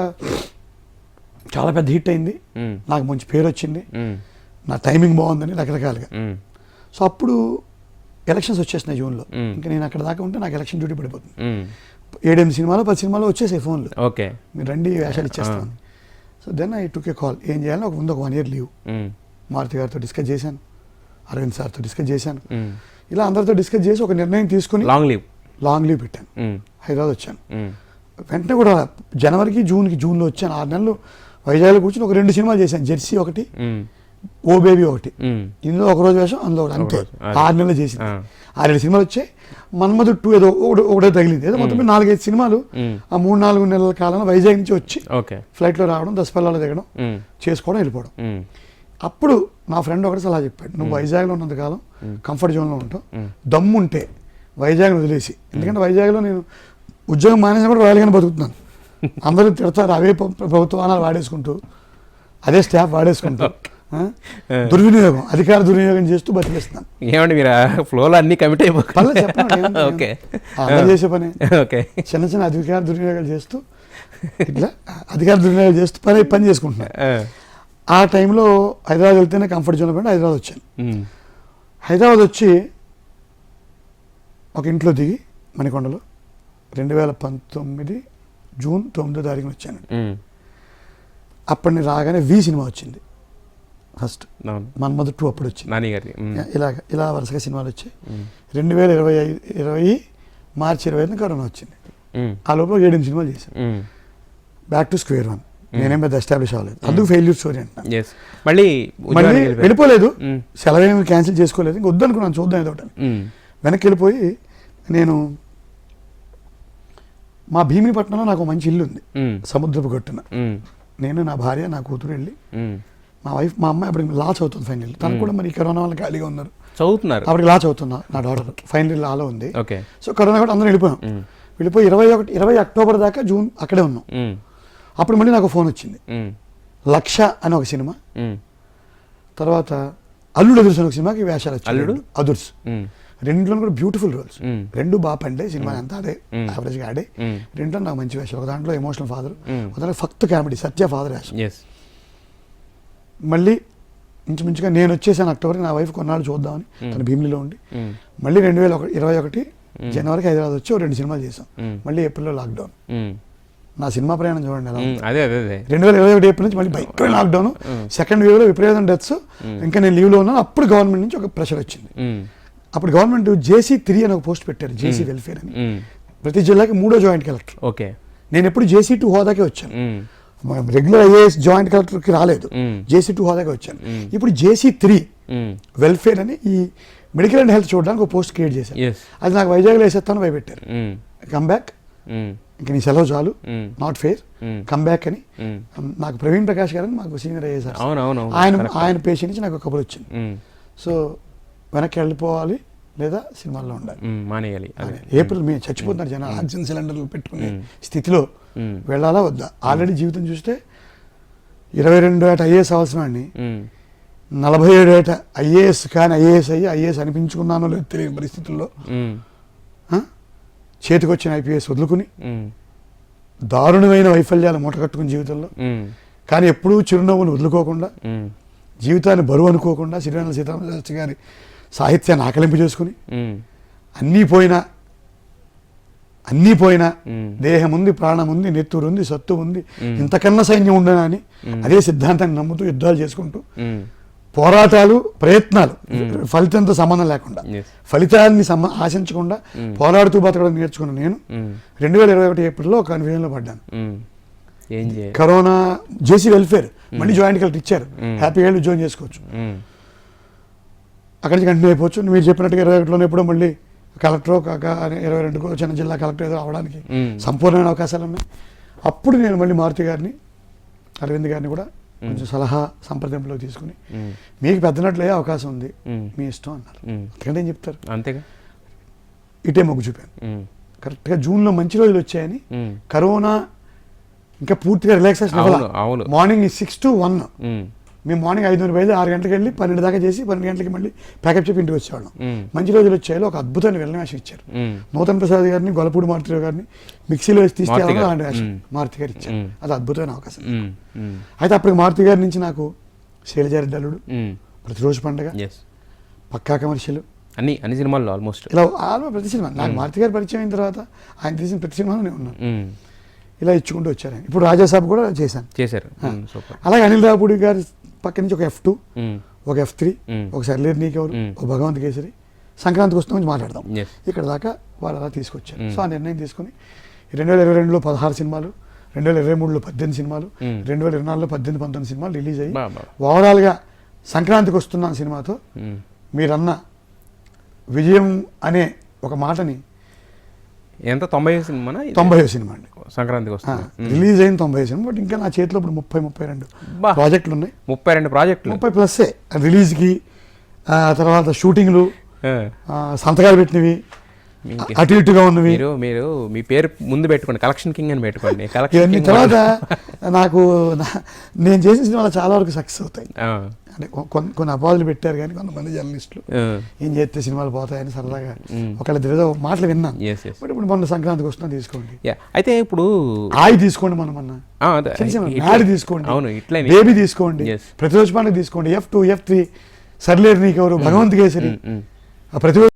చాలా పెద్ద హిట్ అయింది, నాకు మంచి పేరు వచ్చింది, నా టైమింగ్ బాగుందని రకరకాలుగా. సో అప్పుడు ఎలక్షన్స్ వచ్చేసినాయి జూన్లో. ఇంకా నేను అక్కడ దాకా ఉంటే నాకు ఎలక్షన్ డ్యూటీ పడిపోతుంది. 7-8 సినిమాలు 10 సినిమాలు వచ్చేసాయి ఫోన్లు, మీరు రండి వేషాలు ఇచ్చేస్తాను. So then I took a call, ఏం చేయాలి, ముందు ఒక 1 year లీవ్ మారుతి గారితో డిస్కస్ చేశాను, అరవింద్ సార్తో డిస్కస్ చేశాను, ఇలా అందరితో డిస్కస్ చేసి ఒక నిర్ణయం తీసుకుని లాంగ్ లీవ్ పెట్టాను. హైదరాబాద్ వచ్చాను. వెంటనే కూడా జనవరికి జూన్లో వచ్చాను. 6 నెలలు వైజాగ్లో కూర్చొని ఒక 2 సినిమాలు చేశాను. జెర్సీ ఒకటి, ఓ బేబీ ఒకటి. ఇందులో ఒక రోజు వేషం, అందులో ఒకటి, అంతే 6 నెలలు చేసింది. 6-7 సినిమాలు వచ్చాయి. మన్మధు 2 ఏదో ఒకటే తగిలింది. ఏదో మొత్తం 4-5 సినిమాలు ఆ 3-4 నెలల కాలంలో వైజాగ్ నుంచి వచ్చి ఫ్లైట్లో రావడం, దసపల్లాలో దిగడం, చేసుకోవడం, వెళ్ళిపోవడం. అప్పుడు నా ఫ్రెండ్ ఒకటి సలహా చెప్పాడు, నువ్వు వైజాగ్లో ఉన్నంతకాలం కంఫర్ట్ జోన్లో ఉంటావు, దమ్ముంటే వైజాగ్ని వదిలేసి. ఎందుకంటే వైజాగ్లో నేను ఉద్యోగం మానేసిన కూడా రాయలుగానే బతుకుతున్నాను. అందరూ తిడతారు, అవే ప్రభుత్వాలు వాడేసుకుంటూ, అదే స్టాఫ్ వాడేసుకుంటూ, దుర్వినియోగం, అధికార దుర్వినియోగం చేస్తూ బతికేస్తున్నాను. ఏమండి మీరు ఫ్లోలో అన్ని కమిట్ అయిపోయి చేసే పని చిన్న చిన్న అధికార దుర్వినియోగాలు చేస్తూ, ఇట్లా అధికార దుర్వినియోగాలు చేస్తూ పని చేసుకుంటున్నాను. ఆ టైంలో హైదరాబాద్ వెళ్తేనే కంఫర్ట్ జోన్లో పడి హైదరాబాద్ వచ్చాను. హైదరాబాద్ వచ్చి ఒక ఇంట్లో దిగి మణికొండలో 2019 జూన్ 9వ తారీఖున వచ్చాను. అప్పటిని రాగానే వి సినిమా వచ్చింది ఫస్ట్, మన్మధు 2 అప్పుడు వచ్చింది. ఇలా వరుసగా సినిమాలు వచ్చాయి. 2020 మార్చి 25న కరోనా వచ్చింది. ఆ లోపల 7 సినిమాలు చేశాను. బ్యాక్ టు స్క్వేర్ 1 నేనేం పెద్ద ఎస్టాబ్లిష్ అవ్వలేదు, అందుకు ఫెయిల్యూర్ స్టోరీ అంటున్నాను. ఎస్ మళ్ళీ మళ్ళీ వెళ్ళిపోలేదు, సెలవు క్యాన్సిల్ చేసుకోలేదు, ఇంకా వద్దనుకున్నాను చూద్దాం ఏదో ఒకటి. వెనక్కి వెళ్ళిపోయి నేను మా భీమినిపట్నంలో నాకు మంచి ఇల్లు ఉంది సముద్రపు గట్టున. నేను, నా భార్య, నా కూతురు వెళ్ళి, మా వైఫ్, మా అమ్మాయి అప్పుడు లా చదువుతుంది ఫైనల్, తను కూడా మరి కరోనా వల్ల ఖాళీగా ఉన్నారు, చదువుతున్నారు, అప్పటికి లా చదువుతున్నా, నా డాటర్ ఫైనల్ లాలో ఉంది. ఓకే. సో కరోనా కూడా అందరం వెళ్ళిపోయాం. వెళ్ళిపోయి 20 అక్టోబర్ దాకా జూన్ అక్కడే ఉన్నాం. అప్పుడు మళ్ళీ నాకు ఫోన్ వచ్చింది, లక్ష అని ఒక సినిమా, తర్వాత అల్లుడు అదుర్స్ అని ఒక సినిమాకి వేషాలు వచ్చాయి, అదుర్స్. రెండులో కూడా బ్యూటిఫుల్ రోల్స్, రెండు బాగా పండే, సినిమా అంతా అదే యావరేజ్గా ఆడే. రెండులో నాకు మంచి వేషాలు, ఒక దాంట్లో ఎమోషనల్ ఫాదర్, ఒక దాంట్లో ఫక్త్ కామెడీ సత్య ఫాదర్ వేషం. మళ్ళీ ఇంచుమించుగా నేను వచ్చేసాను అక్టోబర్కి, నా వైఫ్ కొన్నాళ్ళు చూద్దామని తన భీమిలిలో ఉండి, మళ్ళీ 2021 జనవరికి హైదరాబాద్ వచ్చి 2 సినిమాలు చేసాం. మళ్ళీ ఏప్రిల్లో లాక్డౌన్. నా సినిమా ప్రయాణం చూడండి ఎలా 2021 ఏప్రిల్ నుంచి మళ్ళీ భయంకరమైన లాక్డౌన్, సెకండ్ వేవ్లో విపరీతం డెత్స్. ఇంకా నేను లీవ్లో ఉన్నాను. అప్పుడు గవర్నమెంట్ నుంచి ఒక ప్రెషర్ వచ్చింది. అప్పుడు గవర్నమెంట్ JC3 అని ఒక పోస్ట్ పెట్టారు, JC వెల్ఫేర్ అని. ప్రతి జిల్లాకి 3వ జాయింట్ కలెక్టర్. ఓకే. నేను ఎప్పుడు JC2 హోదాకే వచ్చాను, రెగ్యులర్ IAS జాయింట్ కలెక్టర్కి రాలేదు, JC2 హోదాకే వచ్చాను. ఇప్పుడు JC3 వెల్ఫేర్ అని ఈ మెడికల్ అండ్ హెల్త్ చూడడానికి ఒక పోస్ట్ క్రియేట్ చేశాను. అది నాకు వైజాగ్లో వేసేస్తాను భయపెట్టారు. కమ్ బ్యాక్, ఇంక నీ సెలవు చాలు, నాట్ ఫెయిర్, కమ్ బ్యాక్ అని. నాకు ప్రవీణ్ ప్రకాష్ గారు మాకు సీనియర్ IAS ఆయన పేషెంట్ నుంచి నాకు ఒక కబుర్ వచ్చింది. సో వెనక్కి వెళ్ళిపోవాలి లేదా సినిమాల్లో ఉండాలి, మానేయాలి. ఏప్రిల్ మేము చచ్చిపోతున్నారు జనాలు, ఆక్సిజన్ సిలిండర్లు పెట్టుకునే స్థితిలో వెళ్ళాలా వద్దా? ఆల్రెడీ జీవితం చూస్తే 22 ఏట IAS అవ్వాల్సిన వాడిని 47 ఏట IAS కానీ IAS అయ్యి IAS అనిపించుకున్నానో లేదు తెలియని పరిస్థితుల్లో చేతికొచ్చిన IPS వదులుకుని దారుణమైన వైఫల్యాలు మూటకట్టుకుని జీవితంలో, కానీ ఎప్పుడూ చిరునవ్వులు వదులుకోకుండా, జీవితాన్ని బరువు అనుకోకుండా, శ్రీరామ సీతారామశాస్త్రి గారి సాహిత్యాన్ని ఆకలింపు చేసుకుని, అన్నీ పోయినా దేహం ఉంది, ప్రాణం ఉంది, నెత్తురు ఉంది, సత్తు ఉంది, ఇంతకన్నా సైన్యం ఉండనా అని అదే సిద్ధాంతాన్ని నమ్ముతూ యుద్ధాలు చేసుకుంటూ, పోరాటాలు, ప్రయత్నాలు, ఫలితంతో సంబంధం లేకుండా, ఫలితాన్ని ఆశించకుండా పోరాడుతూ బతకడం నేర్చుకున్న నేను 2021 ఏప్రిల్లో ఒక కన్ఫ్యూజన్లో పడ్డాను. కరోనా, JC వెల్ఫేర్ మళ్ళీ జాయింట్ కలెక్టర్ ఇచ్చారు, హ్యాపీగా వెళ్ళి ఉద్యోగం చేసుకోవచ్చు, అక్కడి నుంచి కంటిన్యూ అయిపోవచ్చు. మీరు చెప్పినట్టుగా 21లోనే ఎప్పుడో మళ్ళీ కలెక్టర్ కాక 22కో చిన్న జిల్లా కలెక్టర్ ఏదో అవడానికి సంపూర్ణమైన అవకాశాలు ఉన్నాయి. అప్పుడు నేను మళ్ళీ మారుతి గారిని, అరవింద్ గారిని కూడా కొంచెం సలహా సంప్రదింపులో తీసుకుని, మీకు పెద్దనట్లు అయ్యే అవకాశం ఉంది, మీ ఇష్టం అన్నారు. అంతకంటే ఏం చెప్తారు, అంతేగా. ఇటే మొగ్గు చూపాను. కరెక్ట్గా జూన్లో మంచి రోజులు వచ్చాయని, కరోనా ఇంకా పూర్తిగా రిలాక్సేషన్ అవ్వాలి. మార్నింగ్ 6 to 1 మేము మార్నింగ్ 5 బయలు 6 గంటలకు వెళ్ళి 12 దాకా చేసి 12 గంటలకి మళ్ళీ ప్యాకప్ చెప్పి ఇంటికి వచ్చేవాళ్ళం. మంచి రోజులు వచ్చాయో ఒక అద్భుతమైన వెళ్ళిన వేషం ఇచ్చారు. నూతన్ ప్రసాద్ గారిని, గొల్లపూడి మారుతిరావు గారిని మిక్సీలో వేసి తీసుకెళ్ళాలి, అలాంటి వేషం మారుతి గారు ఇచ్చారు. అది అద్భుతమైన అవకాశం. అయితే అప్పటికి మారుతి గారి నుంచి నాకు శైలజారెడ్డి అల్లుడు, ప్రతిరోజు పండుగ, పక్కా కమర్షియల్, అన్ని సినిమాల్లో ఆల్మోస్ట్ ఇలా ప్రతి సినిమా నాకు మారుతి గారు పరిచయం అయిన తర్వాత ఆయన తీసిన ప్రతి సినిమాలో నేను ఉన్నాను. ఇలా ఇచ్చుకుంటూ వచ్చారు. ఇప్పుడు రాజాసాబ్ కూడా చేశారు. అలాగే అనిల్ రావుపూడి గారి పక్క నుంచి ఒక F2, ఒక F3, ఒక సర్లేరు నీకెవరు, ఒక భగవంత్ కేసరి, సంక్రాంతికి వస్తున్న గురించి మాట్లాడదాం. ఇక్కడ దాకా వాళ్ళు అలా తీసుకొచ్చారు. సో ఆ నిర్ణయం తీసుకుని 2022లో 16 సినిమాలు, 2023లో 18 సినిమాలు, 2024లో 18-19 సినిమాలు రిలీజ్ అయ్యి ఓవరాల్గా సంక్రాంతికి వస్తున్న సినిమాతో మీరన్న విజయం అనే ఒక మాటని, ఎంత 90వ సినిమా, 90వ సినిమా అండి, సంక్రాంతికి వస్తుంది రిలీజ్ అయిన 90వ సినిమా. బట్ ఇంకా నా చేతిలో ఇప్పుడు 32 ప్రాజెక్టులు ఉన్నాయి. 32 ప్రాజెక్టులు, 30+ రిలీజ్కి, తర్వాత షూటింగ్లు, సంతకాలు పెట్టినవి, అటు ఇటుగా ఉన్నవి. మీరు మీ పేరు ముందు పెట్టుకోండి, కలెక్షన్ కింగ్ అని పెట్టుకోండి. ఇవన్నీ తర్వాత నాకు నేను చేసిన సినిమాలు చాలా వరకు సక్సెస్ అవుతాయి. అంటే కొన్ని అపాజులు పెట్టారు కానీ కొంతమంది జర్నలిస్టులు ఏం చేస్తే సినిమాలు పోతాయని సరదాగా ఒకళ్ళ మాటలు విన్నాను. బట్ ఇప్పుడు మొన్న సంక్రాంతికి వస్తున్నా తీసుకోండి, అయితే ఇప్పుడు తీసుకోండి, నాడి తీసుకోండి, బేబీ తీసుకోండి, ప్రతిరోజు పండుగ తీసుకోండి, F2, F3, సర్లేరు నీకెవరు, భగవంత్ కేసరి, ప్రతిరోజు